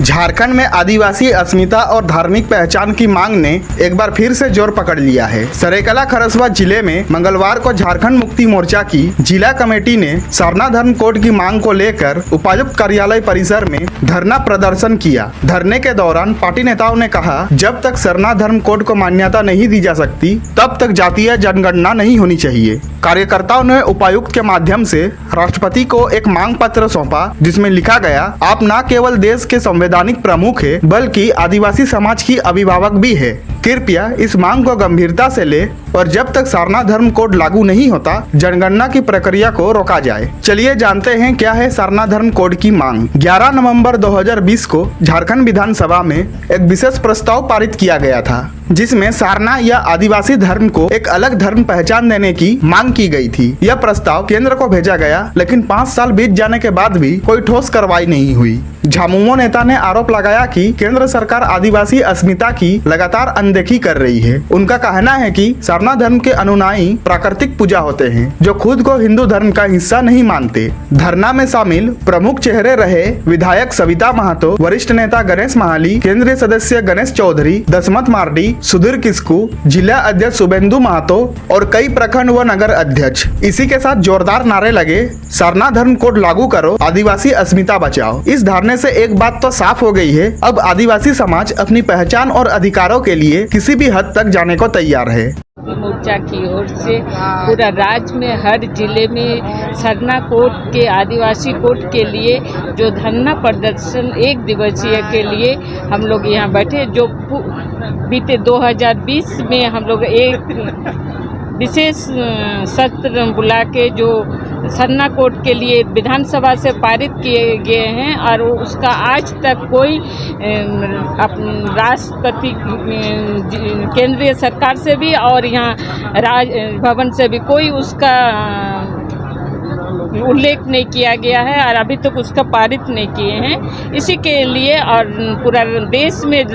झारखंड में आदिवासी अस्मिता और धार्मिक पहचान की मांग ने एक बार फिर से जोर पकड़ लिया है। सरेकला खरसवा जिले में मंगलवार को झारखंड मुक्ति मोर्चा की जिला कमेटी ने सरना धर्म कोड की मांग को लेकर उपायुक्त कार्यालय परिसर में धरना प्रदर्शन किया। धरने के दौरान पार्टी नेताओं ने कहा, जब तक सरना धर्म कोड को मान्यता नहीं दी जा सकती तब तक जातीय जनगणना नहीं होनी चाहिए। कार्यकर्ताओं ने उपायुक्त के माध्यम से राष्ट्रपति को एक मांग पत्र सौंपा, जिसमें लिखा गया, आप न केवल देश के संवैधानिक प्रमुख है बल्कि आदिवासी समाज की अभिभावक भी है। कृपया इस मांग को गंभीरता से ले और जब तक सरना धर्म कोड लागू नहीं होता जनगणना की प्रक्रिया को रोका जाए। चलिए जानते हैं क्या है सरना धर्म कोड की मांग। 11 नवंबर 2020 को झारखंड विधानसभा में एक विशेष प्रस्ताव पारित किया गया था, जिसमें सरना या आदिवासी धर्म को एक अलग धर्म पहचान देने की मांग की गई थी। यह प्रस्ताव केंद्र को भेजा गया, लेकिन 5 साल बीत जाने के बाद भी कोई ठोस कार्रवाई नहीं हुई। झामुमो नेता ने आरोप लगाया कि केंद्र सरकार आदिवासी अस्मिता की लगातार अनदेखी कर रही है। उनका कहना है कि सरना धर्म के अनुयायी प्राकृतिक पूजा होते हैं, जो खुद को हिंदू धर्म का हिस्सा नहीं मानते। धरना में शामिल प्रमुख चेहरे रहे विधायक सविता महतो, वरिष्ठ नेता गणेश महाली, केंद्रीय सदस्य गणेश चौधरी, दशमत मार्डी, सुधीर किस्कू, जिला अध्यक्ष शुभेंदु महतो और कई प्रखंड व नगर अध्यक्ष। इसी के साथ जोरदार नारे लगे, सरना धर्म कोड लागू करो, आदिवासी अस्मिता बचाओ। इस धरने से एक बात तो साफ हो गई है, अब आदिवासी समाज अपनी पहचान और अधिकारों के लिए किसी भी हद तक जाने को तैयार है। मोर्चा की ओर से पूरा राज्य में हर जिले में सरना कोड के, आदिवासी कोड के लिए जो धरना प्रदर्शन 1 दिवसीय के लिए हम लोग यहाँ बैठे, जो बीते 2020 में हम लोग एक विशेष सत्र बुला के जो सरना कोड के लिए विधानसभा से पारित किए गए हैं और उसका आज तक कोई राष्ट्रपति, केंद्रीय सरकार से भी और यहाँ राज भवन से भी कोई उसका उल्लेख नहीं किया गया है और अभी तक उसका पारित नहीं किए हैं। इसी के लिए और पूरा देश में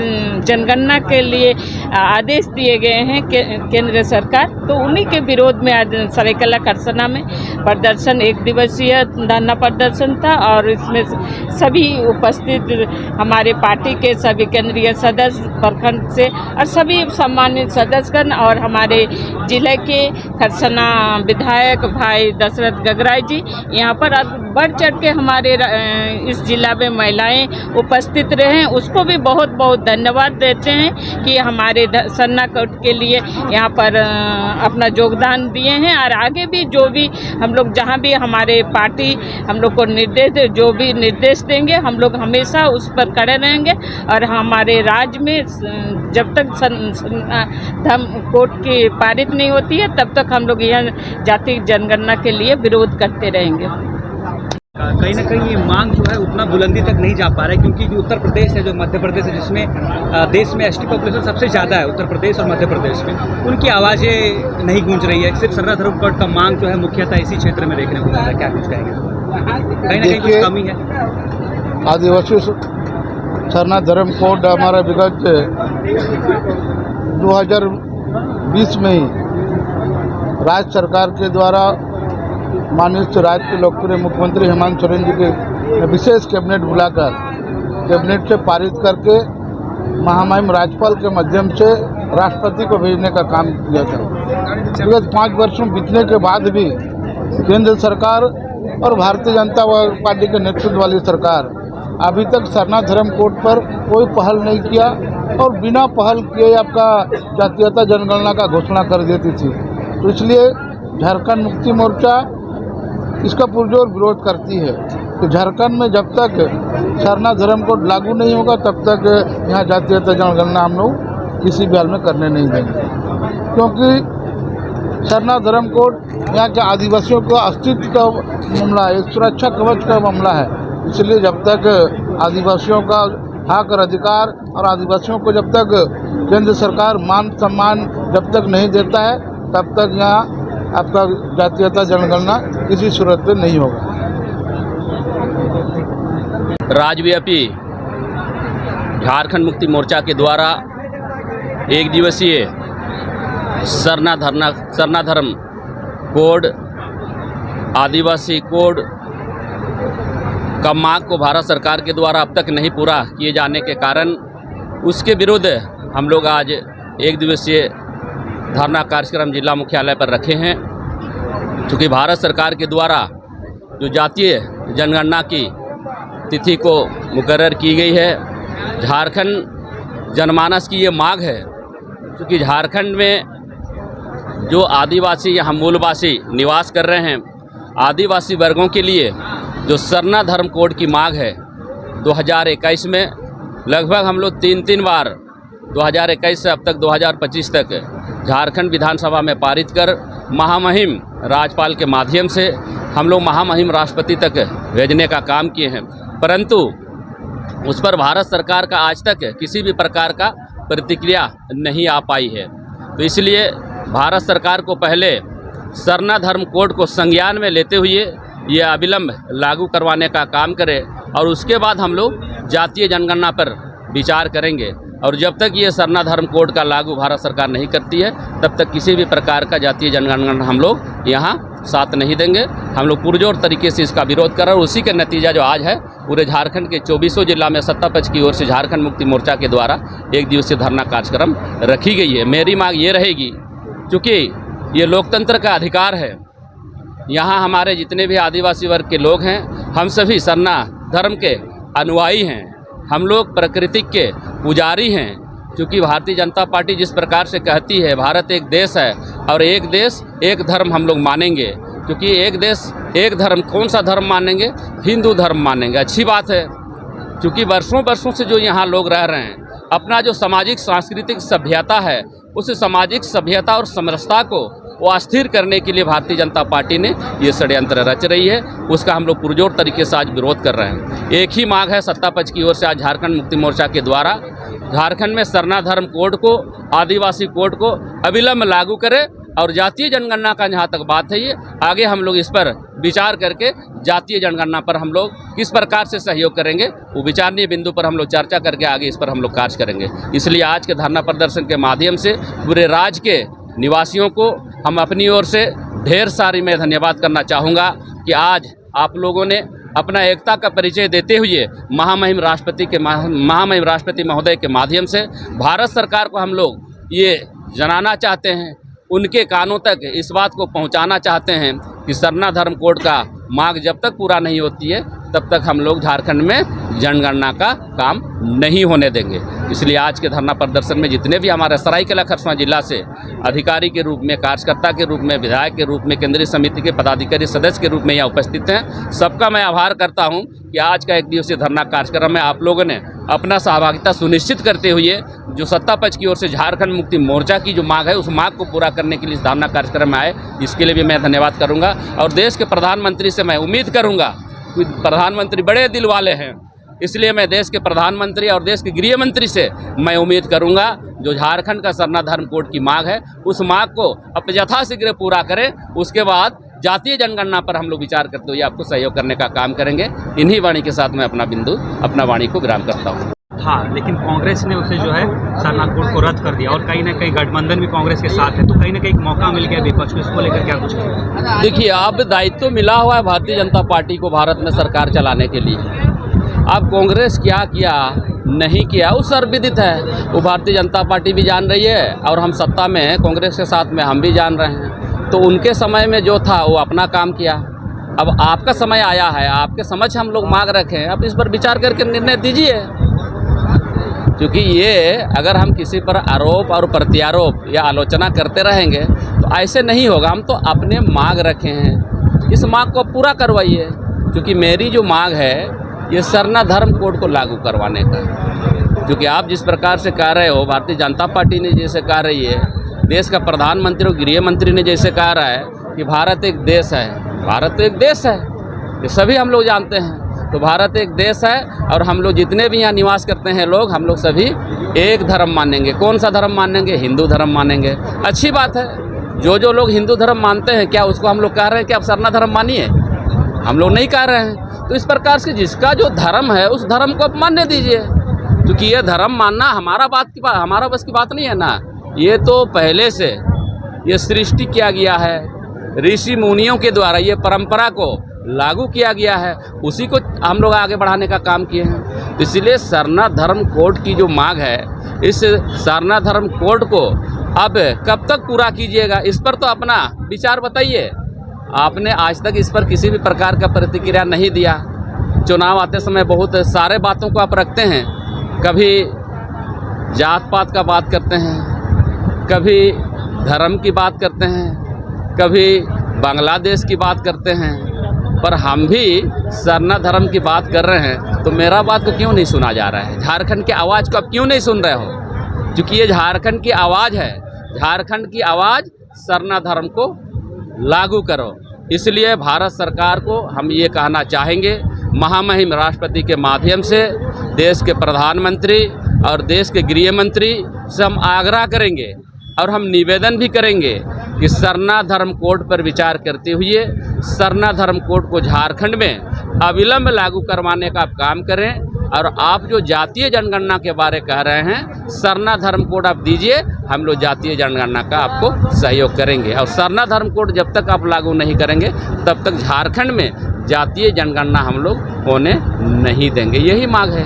जनगणना के लिए आदेश दिए गए हैं केंद्र सरकार, तो उन्हीं के विरोध में आज सरेकला खरसना में प्रदर्शन 1 दिवसीय धरना प्रदर्शन था और इसमें सभी उपस्थित हमारे पार्टी के सभी केंद्रीय सदस्य प्रखंड से और सभी सम्मानित सदस्यगण और हमारे जिले के खरसना विधायक भाई दशरथ गगराई जी यहाँ पर बढ़ चढ़ के हमारे इस जिला में महिलाएं उपस्थित रहे, उसको भी बहुत बहुत धन्यवाद देते हैं कि हमारे सरना कोड के लिए यहाँ पर अपना योगदान दिए हैं और आगे भी जो भी हम लोग जहाँ भी हमारे पार्टी हम लोग को निर्देश, जो भी निर्देश देंगे हम लोग हमेशा उस पर खड़े रहेंगे और हमारे राज्य में जब तक सरना धर्म कोड की पारित नहीं होती है तब तक हम लोग यहाँ जाति जनगणना के लिए विरोध करते रहेंगे। कहीं ना कहीं ये मांग जो है उतना बुलंदी तक नहीं जा पा रहा है, क्योंकि जो उत्तर प्रदेश है, जो मध्य प्रदेश है, जिसमें देश में एसटी पॉपुलेशन सबसे ज़्यादा है, उत्तर प्रदेश और मध्य प्रदेश में, उनकी आवाज़ें नहीं गूंज रही है। सिर्फ सरना धर्म कोड का मांग जो है मुख्यतः इसी क्षेत्र में देखने को मिल रहा है। क्या कुछ कहेंगे? कहीं ना कहीं कुछ कमी है। आदिवासी सरना धर्म कोड हमारा विगत 2020 में ही राज्य सरकार के द्वारा माननीय राज्य के लोकप्रिय मुख्यमंत्री हेमंत सोरेन जी के विशेष कैबिनेट बुलाकर कैबिनेट से पारित करके महामहिम राज्यपाल के माध्यम से राष्ट्रपति को भेजने का काम किया था। विगत 5 वर्षों बीतने के बाद भी केंद्र सरकार और भारतीय जनता पार्टी के नेतृत्व वाली सरकार अभी तक सरना धर्म कोड पर कोई पहल नहीं किया और बिना पहल किए आपका जातीयता जनगणना का घोषणा कर देती थी। तो इसलिए झारखंड मुक्ति मोर्चा इसका पुरजोर विरोध करती है कि झारखंड में जब तक सरना धर्म कोड लागू नहीं होगा तब तक यहाँ जातीयता जनगणना हम लोग किसी भी हाल में करने नहीं देंगे, क्योंकि सरना धर्म कोड यहाँ के आदिवासियों का अस्तित्व का मामला है, सुरक्षा कवच का मामला है। इसलिए जब तक आदिवासियों का हक और अधिकार और आदिवासियों को जब तक केंद्र सरकार मान सम्मान जब तक नहीं देता है तब तक यहाँ आपका जातीयता जनगणना किसी सूरत में नहीं होगा। राज्यव्यापी झारखंड मुक्ति मोर्चा के द्वारा 1 दिवसीय सरना धर्म कोड, आदिवासी कोड का मांग को भारत सरकार के द्वारा अब तक नहीं पूरा किए जाने के कारण उसके विरुद्ध हम लोग आज एक दिवसीय धरना कार्यक्रम जिला मुख्यालय पर रखे हैं। क्योंकि भारत सरकार के द्वारा जो जातीय जनगणना की तिथि को मुकर्रर की गई है, झारखंड जनमानस की ये मांग है। क्योंकि झारखंड में जो आदिवासी या मूलवासी निवास कर रहे हैं, आदिवासी वर्गों के लिए जो सरना धर्म कोड की मांग है 2021 में लगभग हम लोग तीन बार 2021 से अब तक 2025 तक झारखंड विधानसभा में पारित कर महामहिम राज्यपाल के माध्यम से हम लोग महामहिम राष्ट्रपति तक भेजने का काम किए हैं, परंतु उस पर भारत सरकार का आज तक किसी भी प्रकार का प्रतिक्रिया नहीं आ पाई है। तो इसलिए भारत सरकार को पहले सरना धर्म कोड को संज्ञान में लेते हुए ये अविलंब लागू करवाने का काम करे और उसके बाद हम लोग जातीय जनगणना पर विचार करेंगे। और जब तक ये सरना धर्म कोड का लागू भारत सरकार नहीं करती है तब तक किसी भी प्रकार का जातीय जनगणना हम लोग यहाँ साथ नहीं देंगे। हम लोग पुरजोर तरीके से इसका विरोध कर रहे हैं। उसी का नतीजा जो आज है पूरे झारखंड के 24 जिला में सत्ता पक्ष की ओर से झारखंड मुक्ति मोर्चा के द्वारा एक दिवसीय धरना कार्यक्रम रखी गई है। मेरी मांग ये रहेगी, क्योंकि ये लोकतंत्र का अधिकार है, यहाँ हमारे जितने भी आदिवासी वर्ग के लोग हैं हम सभी सरना धर्म के अनुयायी हैं, हम लोग प्रकृति के पुजारी हैं। क्योंकि भारतीय जनता पार्टी जिस प्रकार से कहती है भारत एक देश है और एक देश एक धर्म हम लोग मानेंगे। क्योंकि एक देश एक धर्म, कौन सा धर्म मानेंगे? हिंदू धर्म मानेंगे। अच्छी बात है, क्योंकि वर्षों से जो यहाँ लोग रह रहे हैं, अपना जो सामाजिक सांस्कृतिक सभ्यता है उस सामाजिक सभ्यता और समरसता को वो अस्थिर करने के लिए भारतीय जनता पार्टी ने ये षड्यंत्र रच रही है। उसका हम लोग पुरजोर तरीके से आज विरोध कर रहे हैं। एक ही मांग है सत्ता पक्ष की ओर से आज झारखंड मुक्ति मोर्चा के द्वारा, झारखंड में सरना धर्म कोड को, आदिवासी कोड को अविलंब लागू करे और जातीय जनगणना का जहाँ तक बात है ये आगे हम लोग इस पर विचार करके जातीय जनगणना पर हम लोग किस प्रकार से सहयोग करेंगे वो विचारणीय बिंदु पर हम लोग चर्चा करके आगे इस पर हम लोग कार्य करेंगे। इसलिए आज के धरना प्रदर्शन के माध्यम से पूरे राज्य के निवासियों को हम अपनी ओर से ढेर सारी मैं धन्यवाद करना चाहूँगा कि आज आप लोगों ने अपना एकता का परिचय देते हुए महामहिम राष्ट्रपति महोदय के माध्यम से भारत सरकार को हम लोग ये जनाना चाहते हैं, उनके कानों तक इस बात को पहुंचाना चाहते हैं कि सरना धर्म कोड का मांग जब तक पूरा नहीं होती है तब तक हम लोग झारखंड में जनगणना का काम नहीं होने देंगे। इसलिए आज के धरना प्रदर्शन में जितने भी हमारे सरायकेला खरसावां जिला से अधिकारी के रूप में, कार्यकर्ता के रूप में, विधायक के रूप में, केंद्रीय समिति के पदाधिकारी सदस्य के रूप में यहाँ उपस्थित हैं, सबका मैं आभार करता हूँ कि आज का एक दिवसीय धरना कार्यक्रम में आप लोगों ने अपना सहभागिता सुनिश्चित करते हुए जो सत्ता पक्ष की ओर से झारखंड मुक्ति मोर्चा की जो मांग है उस मांग को पूरा करने के लिए इस धरना कार्यक्रम में आए, इसके लिए भी मैं धन्यवाद करूँगा। और देश के प्रधानमंत्री से मैं उम्मीद करूँगा, प्रधानमंत्री बड़े दिल वाले हैं, इसलिए मैं देश के प्रधानमंत्री और देश के गृह मंत्री से मैं उम्मीद करूंगा जो झारखंड का सरना धर्म कोड की मांग है उस मांग को अब यथाशीघ्र पूरा करें। उसके बाद जातीय जनगणना पर हम लोग विचार करते हुए आपको सहयोग करने का काम करेंगे। इन्हीं वाणी के साथ मैं अपना वाणी को विराम करता हूँ। हाँ, लेकिन कांग्रेस ने उसे जो है सरना कोड को रद्द कर दिया और कहीं ना कहीं गठबंधन भी कांग्रेस के साथ है, तो कहीं ना कहीं एक मौका मिल गया विपक्ष को, इसको लेकर क्या कुछ कहें? देखिए, अब दायित्व मिला हुआ है भारतीय जनता पार्टी को भारत में सरकार चलाने के लिए। अब कांग्रेस क्या किया नहीं किया वो सर्वविदित है, वो भारतीय जनता पार्टी भी जान रही है और हम सत्ता में हैं कांग्रेस के साथ में हम भी जान रहे हैं। तो उनके समय में जो था वो अपना काम किया, अब आपका समय आया है, आपके समझ हम लोग मांग रखे हैं, अब इस पर विचार करके निर्णय दीजिए। क्योंकि ये अगर हम किसी पर आरोप और प्रत्यारोप या आलोचना करते रहेंगे तो ऐसे नहीं होगा। हम तो अपने मांग रखे हैं, इस मांग को पूरा करवाइए। क्योंकि मेरी जो मांग है ये सरना धर्म कोड को लागू करवाने का, क्योंकि आप जिस प्रकार से कह रहे हो, भारतीय जनता पार्टी ने जैसे कह रही है, देश का प्रधानमंत्री और गृह मंत्री ने जैसे कह रहा है कि भारत एक देश है, भारत तो एक देश है, ये सभी हम लोग जानते हैं। तो भारत एक देश है और हम लोग जितने भी यहाँ निवास करते हैं लोग, हम लोग सभी एक धर्म मानेंगे। कौन सा धर्म मानेंगे? हिंदू धर्म मानेंगे। अच्छी बात है, जो लोग हिंदू धर्म मानते हैं क्या उसको हम लोग कह रहे हैं कि आप सरना धर्म मानिए? हम लोग नहीं कह रहे हैं। तो इस प्रकार से जिसका जो धर्म है उस धर्म को आप मानने दीजिए, क्योंकि ये धर्म मानना हमारा बस की बात नहीं है ना। ये तो पहले से ये सृष्टि किया गया है, ऋषि मुनियों के द्वारा ये परंपरा को लागू किया गया है, उसी को हम लोग आगे बढ़ाने का काम किए हैं। तो इसलिए सरना धर्म कोड की जो मांग है, इस सरना धर्म कोड को अब कब तक पूरा कीजिएगा, इस पर तो अपना विचार बताइए। आपने आज तक इस पर किसी भी प्रकार का प्रतिक्रिया नहीं दिया। चुनाव आते समय बहुत सारे बातों को आप रखते हैं, कभी जात पात का बात करते हैं, कभी धर्म की बात करते हैं, कभी बांग्लादेश की बात करते हैं, पर हम भी सरना धर्म की बात कर रहे हैं तो मेरा बात को क्यों नहीं सुना जा रहा है? झारखंड की आवाज़ को आप क्यों नहीं सुन रहे हो? क्योंकि ये झारखंड की आवाज़ है, झारखंड की आवाज़ सरना धर्म को लागू करो। इसलिए भारत सरकार को हम ये कहना चाहेंगे, महामहिम राष्ट्रपति के माध्यम से देश के प्रधानमंत्री और देश के गृह मंत्री से हम आग्रह करेंगे और हम निवेदन भी करेंगे कि सरना धर्म कोड पर विचार करते हुए सरना धर्म कोड को झारखंड में अविलंब लागू करवाने का आप काम करें। और आप जो जातीय जनगणना के बारे कह रहे हैं, सरना धर्म कोड आप दीजिए, हम लोग जातीय जनगणना का आपको सहयोग करेंगे। और सरना धर्म कोड जब तक आप लागू नहीं करेंगे तब तक झारखंड में जातीय जनगणना हम लोग होने नहीं देंगे। यही मांग है।